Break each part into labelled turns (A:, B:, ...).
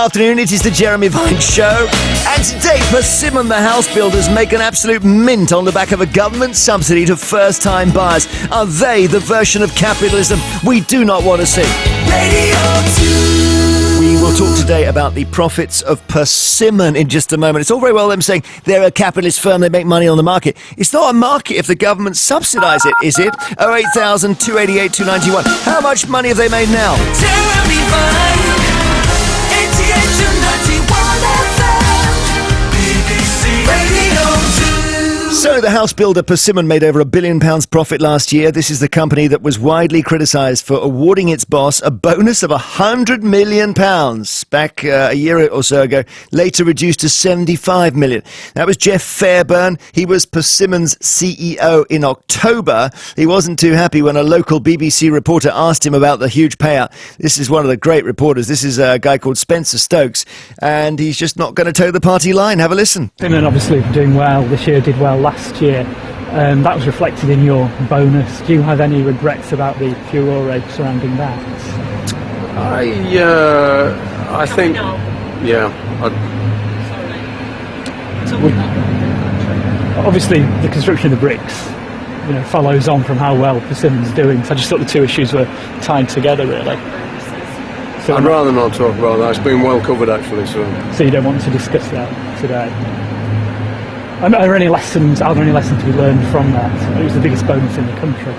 A: afternoon, it is the Jeremy Vine Show. And today, Persimmon, the house builders, make an absolute mint on the back of a government subsidy to first-time buyers. Are they the version of capitalism we do not want to see? Radio 2. We will talk today about the profits of Persimmon in just a moment. It's all very well them saying they're a capitalist firm, they make money on the market. It's not a market if the government subsidise it, is it? 08000 288 291. How much money have they made now? Jeremy Vine. So the house builder Persimmon made over £1 billion profit last year. This is the company that was widely criticised for awarding its boss a bonus of £100 million back a year or so ago, later reduced to £75 million. That was Jeff Fairburn. He was Persimmon's CEO in October. He wasn't too happy when a local BBC reporter asked him about the huge payout. This is one of the great reporters. This is a guy called Spencer Stokes, and he's just not going to toe the party line. Have a listen.
B: Persimmon obviously doing well this year, did well last year. That was reflected in your bonus. Do you have any regrets about the furore surrounding that?
C: I think, yeah.
B: Obviously, the construction of the bricks, follows on from how well Persimmon's doing. So I just thought the two issues were tied together, really. So
C: I'd rather not talk about that. It's been well covered, actually. So
B: you don't want to discuss that today? Are there any lessons to be learned from that? It was the biggest bonus in the country.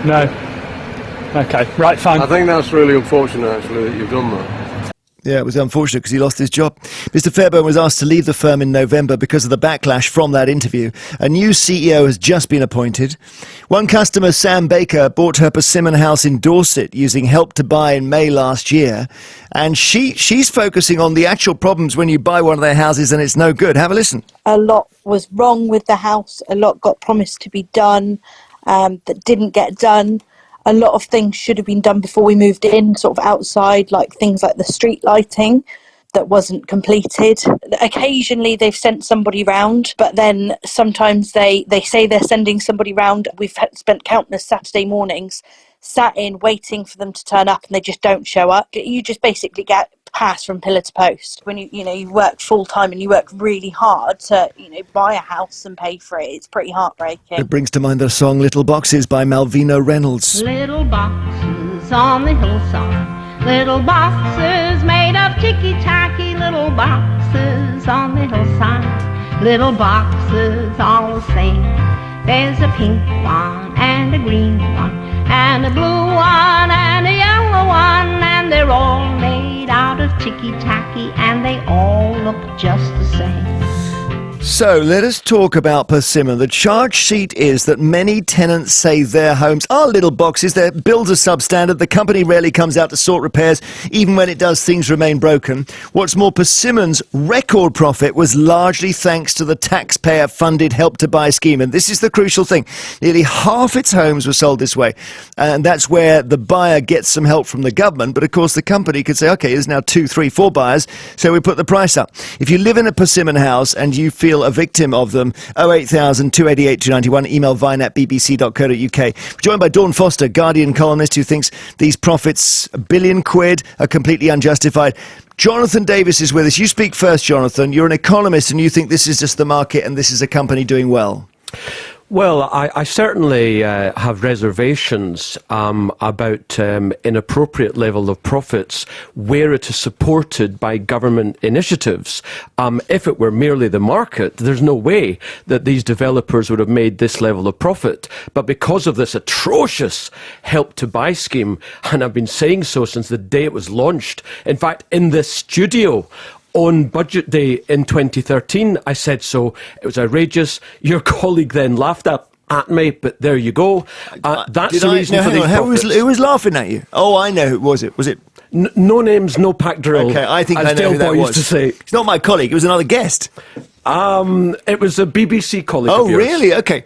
B: No? Okay, right, fine.
C: I think that's really unfortunate, actually, that you've done that.
A: Yeah, it was unfortunate because he lost his job. Mr. Fairburn was asked to leave the firm in November because of the backlash from that interview. A new CEO has just been appointed. One customer, Sam Baker, bought her Persimmon house in Dorset using Help to Buy in May last year. And she's focusing on the actual problems when you buy one of their houses and it's no good. Have a listen.
D: A lot was wrong with the house. A lot got promised to be done that didn't get done. A lot of things should have been done before we moved in, sort of outside, like things like the street lighting that wasn't completed. Occasionally they've sent somebody round, but then sometimes they say they're sending somebody round. We've spent countless Saturday mornings sat in waiting for them to turn up and they just don't show up. You just basically get passed from pillar to post. When you work full time and you work really hard to buy a house and pay for it, it's pretty heartbreaking.
A: It brings to mind the song Little Boxes by Malvina Reynolds.
E: Little boxes on the hillside, little boxes made of ticky-tacky, little boxes on the hillside, little boxes all the same. There's a pink one and a green one and a blue one and a yellow one, and they're all made out of ticky-tacky and they all look just the same.
A: So let us talk about Persimmon. The charge sheet is that many tenants say their homes are little boxes. Their bills are substandard. The company rarely comes out to sort repairs. Even when it does, things remain broken. What's more, Persimmon's record profit was largely thanks to the taxpayer-funded Help to Buy scheme. And this is the crucial thing. Nearly half its homes were sold this way. And that's where the buyer gets some help from the government. But of course, the company could say, OK, there's now 2, 3, 4 buyers, so we put the price up. If you live in a Persimmon house and you feel a victim of them, 08000 288 291, email vine@bbc.co.uk. We're joined by Dawn Foster, Guardian columnist, who thinks these profits, £1 billion, are completely unjustified. Jonathan Davis is with us. You speak first, Jonathan. You're an economist and you think this is just the market and this is a company doing well.
F: Well, I certainly have reservations about inappropriate level of profits where it is supported by government initiatives. If it were merely the market, there's no way that these developers would have made this level of profit. But because of this atrocious Help to Buy scheme, and I've been saying so since the day it was launched, in fact, in this studio, on budget day in 2013, I said so. It was outrageous. Your colleague then laughed at me, but there you go. That's the reason for these profits.
A: Who was laughing at you? Oh, I know. Who was it? Was it?
F: No names, no pack drill.
A: Okay, I think I know who that was.
F: Used to say.
A: It's not my colleague. It was another guest.
F: It was a BBC colleague of yours.
A: Oh, really? Okay.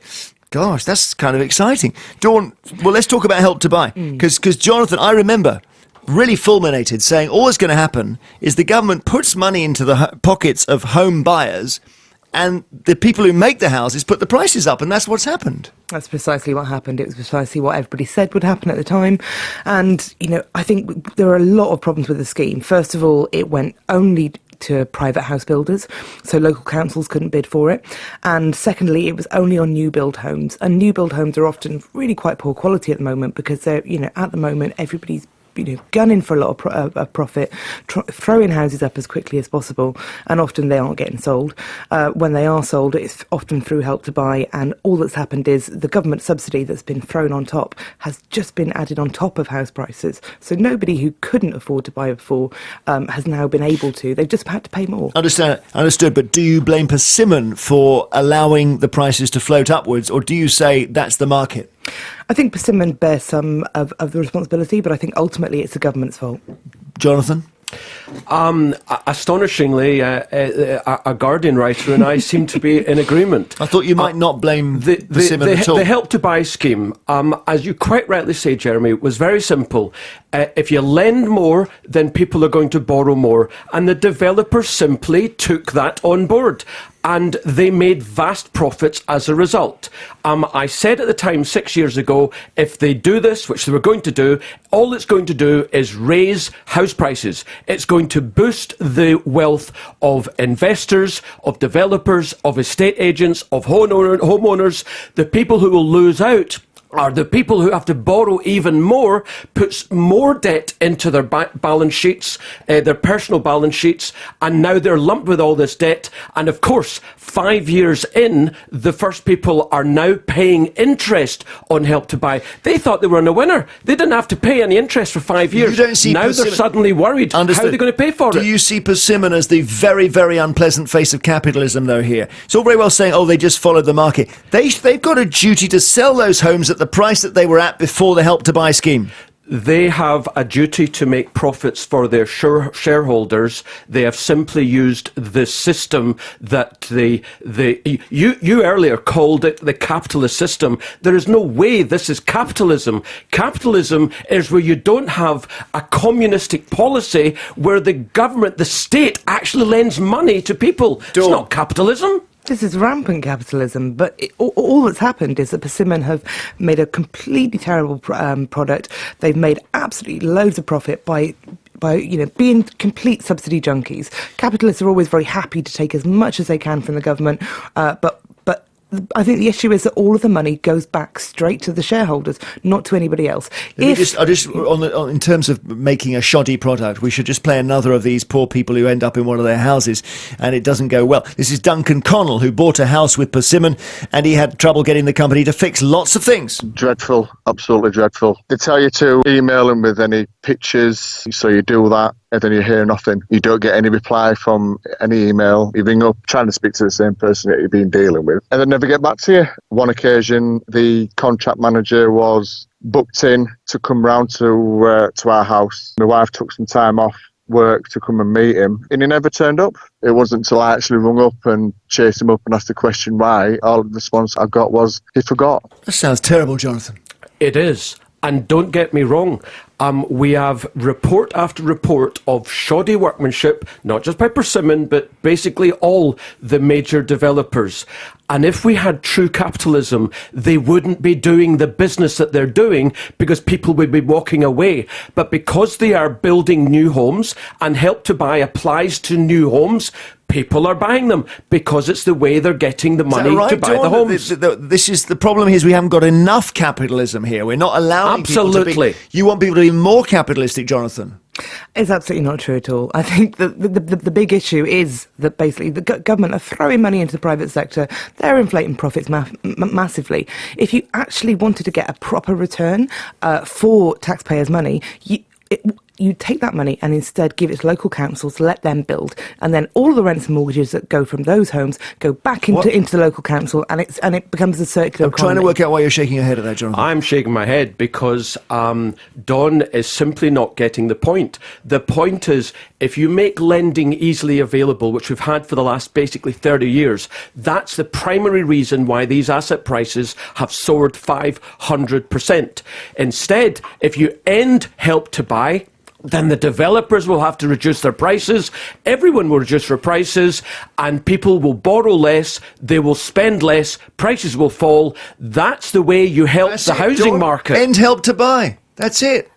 A: Gosh, that's kind of exciting. Dawn, well, let's talk about Help to Buy. Because Jonathan, I remember, really fulminated, saying all that's going to happen is the government puts money into the pockets of home buyers and the people who make the houses put the prices up, and that's what's happened.
G: That's precisely what happened. It was precisely what everybody said would happen at the time. And, I think there are a lot of problems with the scheme. First of all, it went only to private house builders, so local councils couldn't bid for it. And secondly, it was only on new build homes. And new build homes are often really quite poor quality at the moment because they're, at the moment, everybody's gunning for a lot of profit, throwing houses up as quickly as possible, and often they aren't getting sold. When they are sold, it's often through Help to Buy, and all that's happened is the government subsidy that's been thrown on top has just been added on top of house prices. So nobody who couldn't afford to buy before has now been able to. They've just had to pay more.
A: Understood, but do you blame Persimmon for allowing the prices to float upwards, or do you say that's the market?
G: I think Persimmon bears some of the responsibility, but I think ultimately it's the government's fault.
A: Jonathan?
F: Astonishingly, a Guardian writer and I seem to be in agreement.
A: I thought you might not blame Persimmon at all.
F: The Help to Buy scheme, as you quite rightly say, Jeremy, was very simple. If you lend more, then people are going to borrow more. And the developers simply took that on board. And they made vast profits as a result. I said at the time 6 years ago, if they do this, which they were going to do, all it's going to do is raise house prices. It's going to boost the wealth of investors, of developers, of estate agents, of homeowners. The people who will lose out are the people who have to borrow even more, puts more debt into their balance sheets, their personal balance sheets, and now they're lumped with all this debt. And of course, 5 years in, the first people are now paying interest on Help to Buy. They thought they were on a winner. They didn't have to pay any interest for 5 years. Now they're suddenly worried. Understood. How are they going to pay for it?
A: Do you see Persimmon as the very, very unpleasant face of capitalism, though, here? It's all very well saying, they just followed the market. They've got a duty to sell those homes at the price that they were at before the Help to Buy scheme.
F: They have a duty to make profits for their shareholders. They have simply used the system that you earlier called it the capitalist system. There is no way this is capitalism. Capitalism is where you don't have a communistic policy where the government, the state, actually lends money to people. It's not capitalism.
G: This is rampant capitalism, but all that's happened is that Persimmon have made a completely terrible product. They've made absolutely loads of profit by being complete subsidy junkies. Capitalists are always very happy to take as much as they can from the government, but I think the issue is that all of the money goes back straight to the shareholders, not to anybody else.
A: In terms of making a shoddy product, we should just play another of these poor people who end up in one of their houses and it doesn't go well. This is Duncan Connell, who bought a house with Persimmon and he had trouble getting the company to fix lots of things.
H: Dreadful, absolutely dreadful. They tell you to email them with any pictures, so you do that. And then you hear nothing. You don't get any reply from any email. You ring up trying to speak to the same person that you've been dealing with, and they never get back to you. One occasion, the contract manager was booked in to come round to our house. My wife took some time off work to come and meet him, and he never turned up. It wasn't until I actually rung up and chased him up and asked the question why, all the response I got was, he forgot.
A: That sounds terrible, Jonathan.
F: It is. And don't get me wrong, we have report after report of shoddy workmanship, not just by Persimmon, but basically all the major developers. And if we had true capitalism, they wouldn't be doing the business that they're doing because people would be walking away. But because they are building new homes and Help to Buy applies to new homes, people are buying them because it's the way they're getting the money to buy the homes.
A: This is the problem. Here is we haven't got enough capitalism here. We're not allowing people to be. You want people to be more capitalistic, Jonathan?
G: It's absolutely not true at all. I think the big issue is that basically the government are throwing money into the private sector. They're inflating profits massively. If you actually wanted to get a proper return for taxpayers' money, you take that money and instead give it to local councils to let them build, and then all the rents and mortgages that go from those homes go back into the local council, and it becomes a circular economy.
A: Trying to work out why you're shaking your head at that, Jonathan.
F: I'm shaking my head because Don is simply not getting the point. The point is, if you make lending easily available, which we've had for the last basically 30 years, that's the primary reason why these asset prices have soared 500%. Instead, if you end Help to Buy, then the developers will have to reduce their prices, everyone will reduce their prices, and people will borrow less, they will spend less, prices will fall. That's the way you help the housing market.
A: End Help to Buy. That's it.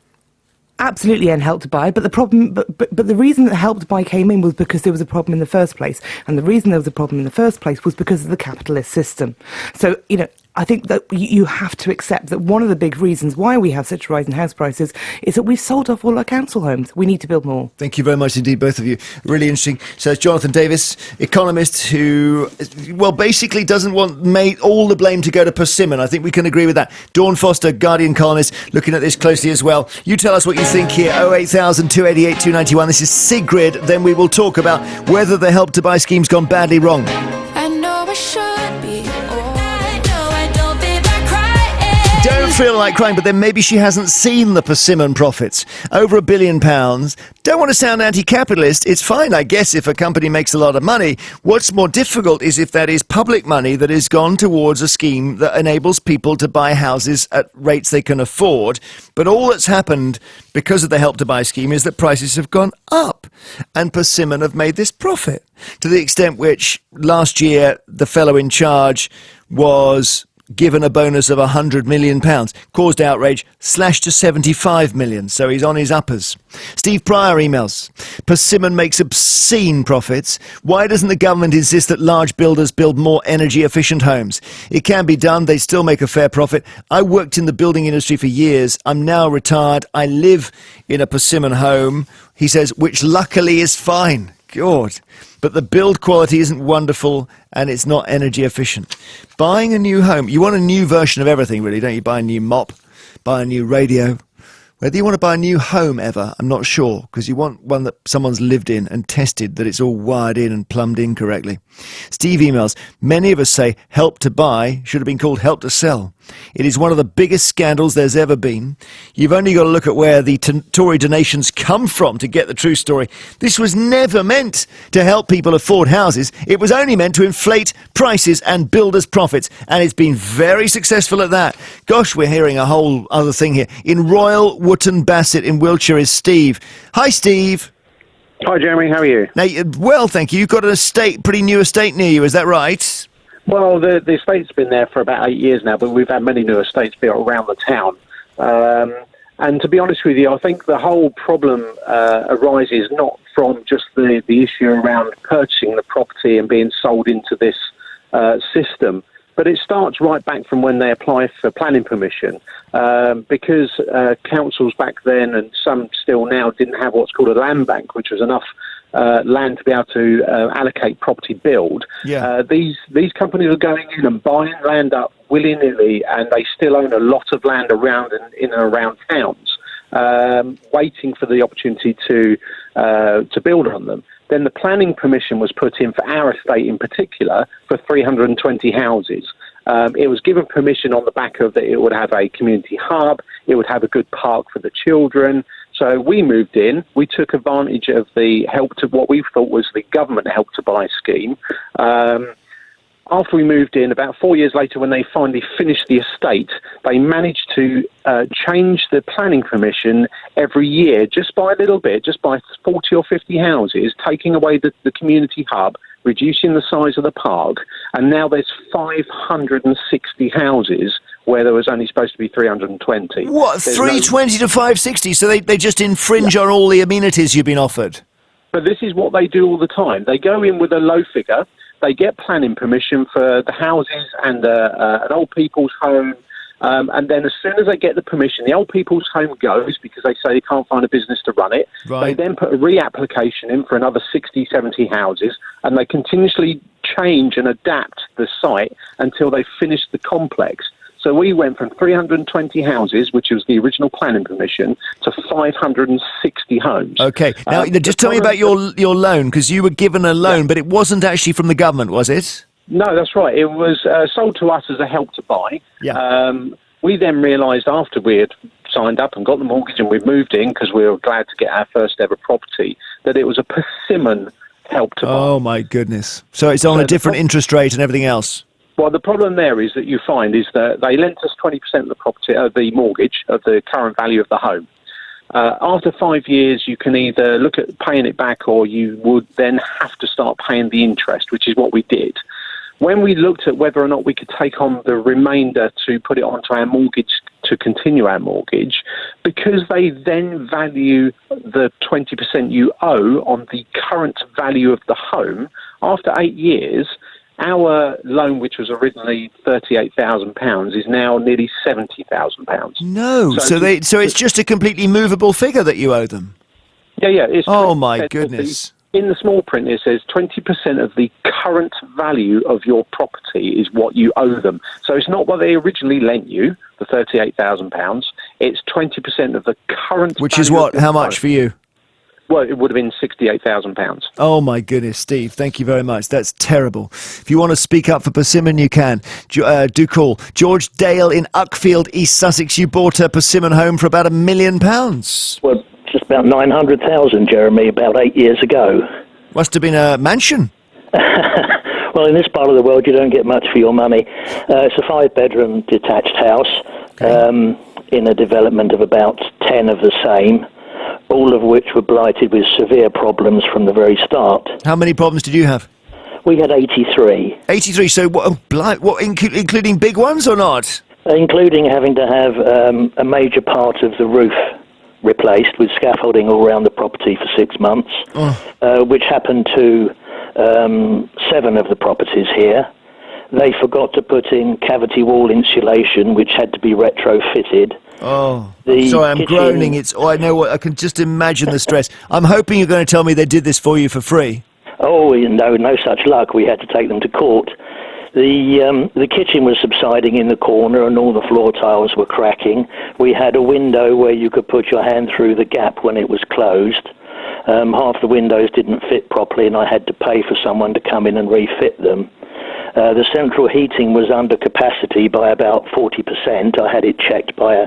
G: Absolutely, and Help to Buy, but the problem, but the reason that Help to Buy came in was because there was a problem in the first place, and the reason there was a problem in the first place was because of the capitalist system. So, I think that you have to accept that one of the big reasons why we have such a rise in house prices is that we've sold off all our council homes. We need to build more.
A: Thank you very much indeed, both of you. Really interesting. So it's Jonathan Davis, economist, who, basically doesn't want all the blame to go to Persimmon. I think we can agree with that. Dawn Foster, Guardian columnist, looking at this closely as well. You tell us what you think here. 08000 288 291. This is Sigrid. Then we will talk about whether the Help to Buy scheme's gone badly wrong.
I: I know I should be.
A: Don't feel like crying, but then maybe she hasn't seen the Persimmon profits. Over £1 billion. Don't want to sound anti-capitalist. It's fine, I guess, if a company makes a lot of money. What's more difficult is if that is public money that has gone towards a scheme that enables people to buy houses at rates they can afford. But all that's happened because of the Help to Buy scheme is that prices have gone up. And Persimmon have made this profit. To the extent which last year the fellow in charge was given a bonus of £100 million, caused outrage, slashed to 75 million, so he's on his uppers. Steve Pryor emails, Persimmon makes obscene profits. Why doesn't the government insist that large builders build more energy efficient homes? It can be done, they still make a fair profit. I worked in the building industry for years, I'm now retired, I live in a Persimmon home, he says, which luckily is fine. God. But the build quality isn't wonderful and it's not energy efficient. Buying a new home, you want a new version of everything, really, don't you? Buy a new mop, buy a new radio. Whether you want to buy a new home ever, I'm not sure, because you want one that someone's lived in and tested that it's all wired in and plumbed in correctly. Steve emails, many of us say Help to Buy should have been called Help to Sell. It is one of the biggest scandals there's ever been. You've only got to look at where the Tory donations come from to get the true story. This was never meant to help people afford houses. It was only meant to inflate prices and builders' profits. And it's been very successful at that. Gosh, we're hearing a whole other thing here. In Royal Wootton Bassett in Wiltshire is Steve. Hi, Steve.
J: Hi, Jeremy. How are you?
A: Now, well, thank you. You've got an pretty new estate near you. Is that right?
J: Well, the estate's been there for about 8 years now, but we've had many new estates built around the town. And to be honest with you, I think the whole problem arises not from just the issue around purchasing the property and being sold into this system, but it starts right back from when they apply for planning permission, because councils back then, and some still now, didn't have what's called a land bank, which was enough land to be able to allocate property build.
A: Yeah.
J: These companies are going in and buying land up willy-nilly, and they still own a lot of land around in and around towns, waiting for the opportunity to build on them. Then the planning permission was put in for our estate in particular for 320 houses. It was given permission on the back of that it would have a community hub, it would have a good park for the children. So we moved in, we took advantage of the what we thought was the government Help to Buy scheme. After we moved in, about 4 years later, when they finally finished the estate, they managed to change the planning permission every year, just by a little bit, just by 40 or 50 houses, taking away the community hub, reducing the size of the park, and now there's 560 houses where there was only supposed to be 320.
A: What, 320 to 560? So they just infringe on all the amenities you've been offered?
J: But this is what they do all the time. They go in with a low figure, they get planning permission for the houses and an old people's home, and then as soon as they get the permission, the old people's home goes because they say they can't find a business to run it. Right. They then put a reapplication in for another 60, 70 houses, and they continuously change and adapt the site until they finish the complex. So we went from 320 houses, which was the original planning permission, to 560 homes.
A: Okay. Now, just tell me about your loan, because you were given a loan, but it wasn't actually from the government, was it?
J: No, that's right. It was sold to us as a Help to Buy.
A: Yeah.
J: We then realised after we had signed up and got the mortgage and we'd moved in, because we were glad to get our first ever property, that it was a Persimmon Help to Buy.
A: Oh, my goodness. So it's on a different interest rate and everything else?
J: Well, the problem there is that you find is that they lent us 20% of the property, the mortgage, of the current value of the home. After 5 years, you can either look at paying it back, or you would then have to start paying the interest, which is what we did. When we looked at whether or not we could take on the remainder to put it onto our mortgage to continue our mortgage, because they then value the 20% you owe on the current value of the home, after 8 years, our loan, which was originally £38,000, is now nearly £70,000.
A: No, so it's just a completely movable figure that you owe them.
J: Yeah. It's
A: oh my goodness.
J: In the small print, it says 20% of the current value of your property is what you owe them. So it's not what they originally lent you, the £38,000. It's 20% of the current.
A: Which is what? How much for you?
J: Well, it would have been £68,000.
A: Oh my goodness, Steve, thank you very much. That's terrible. If you want to speak up for Persimmon, you can. Do call. George Dale in Uckfield, East Sussex. You bought a Persimmon home for about £1 million.
K: Well, just about 900,000, Jeremy, about 8 years ago.
A: Must have been a mansion.
K: Well, in this part of the world, you don't get much for your money. It's a 5-bedroom detached house in a development of about 10 of the same, all of which were blighted with severe problems from the very start.
A: How many problems did you have?
K: We had 83.
A: 83, so what including big ones or not?
K: Including having to have a major part of the roof replaced with scaffolding all around the property for 6 months, which happened to 7 of the properties here. They forgot to put in cavity wall insulation, which had to be retrofitted.
A: Oh, sorry, I'm groaning. I know what. I can just imagine the stress. I'm hoping you're going to tell me they did this for you for free.
K: Oh, no such luck. We had to take them to court. The kitchen was subsiding in the corner and all the floor tiles were cracking. We had a window where you could put your hand through the gap when it was closed. Half the windows didn't fit properly and I had to pay for someone to come in and refit them. The central heating was under capacity by about 40%. I had it checked by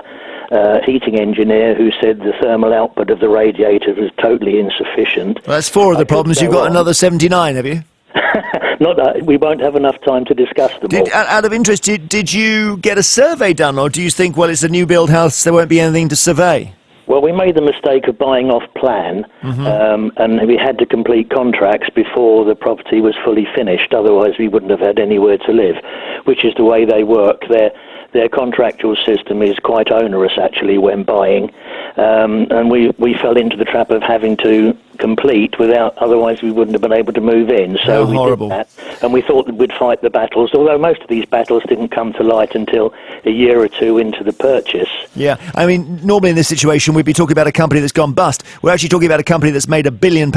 K: a heating engineer who said the thermal output of the radiator was totally insufficient.
A: Well, that's 4 of the problems. You've got another 79, have you?
K: Not that. We won't have enough time to discuss them all.
A: Out of interest, did you get a survey done, or do you think, well, it's a new build house, there won't be anything to survey?
K: Well, we made the mistake of buying off plan, and we had to complete contracts before the property was fully finished. Otherwise, we wouldn't have had anywhere to live, which is the way they work. Their contractual system is quite onerous, actually, when buying, and we fell into the trap of having to complete otherwise we wouldn't have been able to move in. So we did that, and we thought that we'd fight the battles, although most of these battles didn't come to light until a year or two into the purchase.
A: Yeah, I mean, normally in this situation we'd be talking about a company that's gone bust. We're actually talking about a company that's made £1 billion.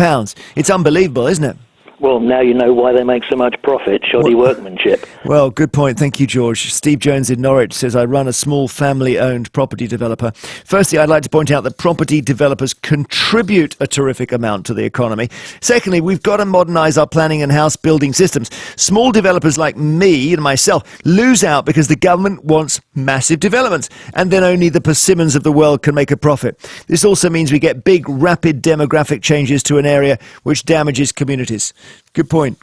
A: It's unbelievable, isn't it?
K: Well, now you know why they make so much profit. Shoddy workmanship.
A: Well, good point. Thank you, George. Steve Jones in Norwich says, I run a small family-owned property developer. Firstly, I'd like to point out that property developers contribute a terrific amount to the economy. Secondly, we've got to modernise our planning and house building systems. Small developers like me and myself lose out because the government wants massive developments, and then only the Persimmons of the world can make a profit. This also means we get big, rapid demographic changes to an area which damages communities. Good point.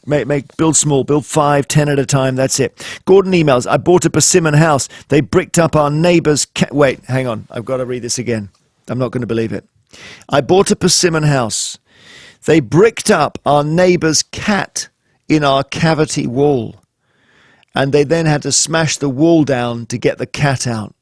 A: Build small, build 5, 10 at a time, that's it. Gordon emails, I bought a Persimmon house. They bricked up our neighbour's Wait, hang on. I've got to read this again. I'm not going to believe it. I bought a Persimmon house. They bricked up our neighbour's cat in our cavity wall. And they then had to smash the wall down to get the cat out.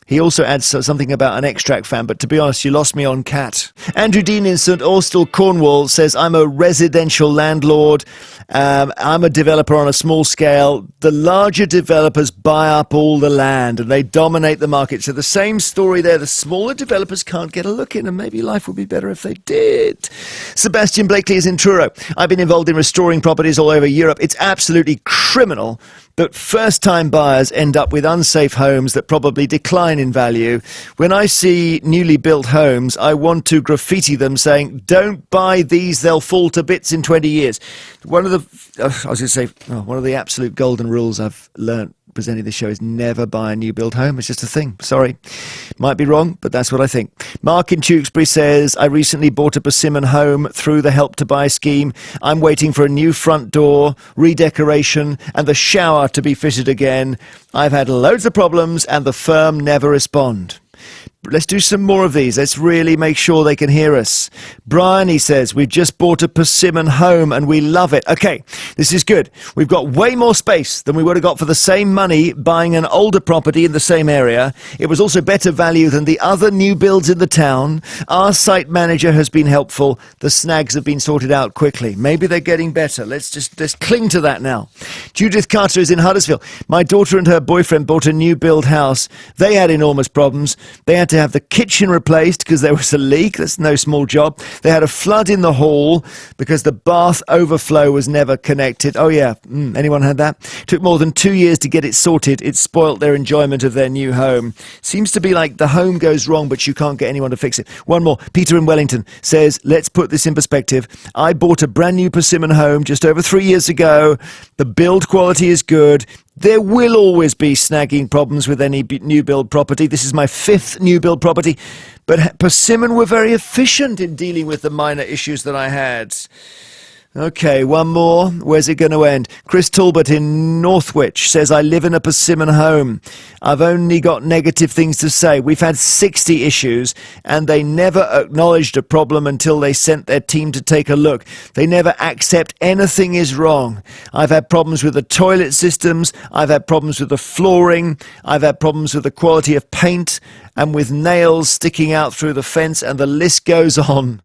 A: He also adds something about an extract fan, but to be honest, you lost me on cat. Andrew Dean in St Austell, Cornwall says, I'm a residential landlord. I'm a developer on a small scale. The larger developers buy up all the land and they dominate the market. So the same story there. The smaller developers can't get a look in, and maybe life would be better if they did. Sebastian Blakely is in Truro. I've been involved in restoring properties all over Europe. It's absolutely criminal that first-time buyers end up with unsafe homes that probably decline in value. When I see newly built homes, I want to graffiti them saying, don't buy these, they'll fall to bits in 20 years. One of the absolute golden rules I've learnt presenting this show is never buy a new build home. It's just a thing. Sorry. Might be wrong, but that's what I think. Mark in Tewkesbury says, I recently bought a Persimmon home through the Help to Buy scheme. I'm waiting for a new front door, redecoration, and the shower to be fitted again. I've had loads of problems and the firm never respond. Let's do some more of these. Let's really make sure they can hear us. Brian, he says, we've just bought a Persimmon home and we love it. Okay, this is good. We've got way more space than we would have got for the same money buying an older property in the same area. It was also better value than the other new builds in the town. Our site manager has been helpful. The snags have been sorted out quickly. Maybe they're getting better. Let's cling to that now. Judith Carter is in Huddersfield. My daughter and her boyfriend bought a new build house. They had enormous problems. They had to have the kitchen replaced because there was a leak. That's no small job. They had a flood in the hall because the bath overflow was never connected. Oh yeah, anyone had that? Took more than 2 years to get it sorted. It spoilt their enjoyment of their new home. Seems to be like the home goes wrong, but you can't get anyone to fix it. One more. Peter in Wellington says, let's put this in perspective. I bought a brand new Persimmon home just over 3 years ago. The build quality is good. There will always be snagging problems with any new build property. This is my 5th new build property. But Persimmon were very efficient in dealing with the minor issues that I had. Okay, one more. Where's it going to end? Chris Talbot in Northwich says, I live in a Persimmon home. I've only got negative things to say. We've had 60 issues and they never acknowledged a problem until they sent their team to take a look. They never accept anything is wrong. I've had problems with the toilet systems. I've had problems with the flooring. I've had problems with the quality of paint and with nails sticking out through the fence, and the list goes on.